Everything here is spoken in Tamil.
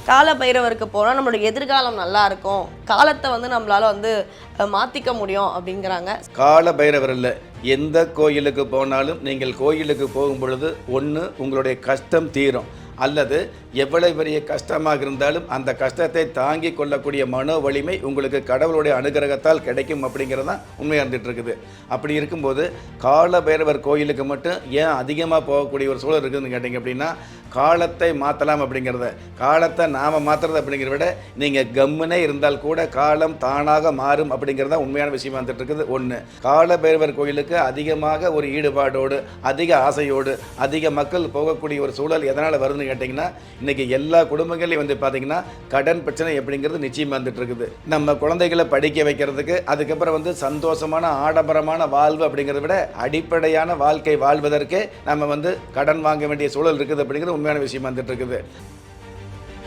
கால பைரவருக்கு போனால் நம்மளோட எதிர்காலம் நல்லா இருக்கும், காலத்தை வந்து நம்மளால வந்து மாற்றிக்க முடியும் அப்படிங்கிறாங்க. கால பைரவர் இல்லை, எந்த கோயிலுக்கு போனாலும் நீங்கள் கோயிலுக்கு போகும் பொழுது ஒன்று உங்களுடைய கஷ்டம் தீரும், அல்லது எவ்வளவு பெரிய கஷ்டமாக இருந்தாலும் அந்த கஷ்டத்தை தாங்கி கொள்ளக்கூடிய மனோ வலிமை உங்களுக்கு கடவுளுடைய அனுகிரகத்தால் கிடைக்கும் அப்படிங்கிறது தான் உண்மையாக இருந்துகிட்டு இருக்குது. அப்படி இருக்கும்போது கால பைரவர் கோயிலுக்கு மட்டும் ஏன் அதிகமாக போகக்கூடிய ஒரு சூழல் இருக்குதுன்னு கேட்டிங்க அப்படின்னா, காலத்தை மாற்றலாம் அப்படிங்கிறத, காலத்தை நாம் மாற்றுறது அப்படிங்கிறத விட நீங்கள் கம்முனே இருந்தால் கூட காலம் தானாக மாறும் அப்படிங்கிறத உண்மையான விஷயமா வந்துட்டு இருக்குது. ஒன்று, கால பைரவர் கோயிலுக்கு அதிகமாக ஒரு ஈடுபாடோடு அதிக ஆசையோடு அதிக மக்கள் போகக்கூடிய ஒரு சூழல் எதனால் வருதுன்னு கேட்டிங்கன்னா, இன்றைக்கி எல்லா குடும்பங்களையும் வந்து பார்த்திங்கன்னா கடன் பிரச்சனை எப்படிங்கிறது நிச்சயமாக வந்துட்டு இருக்குது. நம்ம குழந்தைகளை படிக்க வைக்கிறதுக்கு, அதுக்கப்புறம் வந்து சந்தோஷமான ஆடம்பரமான வாழ்வு அப்படிங்கிறத விட அடிப்படையான வாழ்க்கை வாழ்வதற்கே நம்ம வந்து கடன் வாங்க வேண்டிய சூழல் இருக்குது அப்படிங்கிறது உண்மையான விஷயமா வந்துட்டு இருக்குது.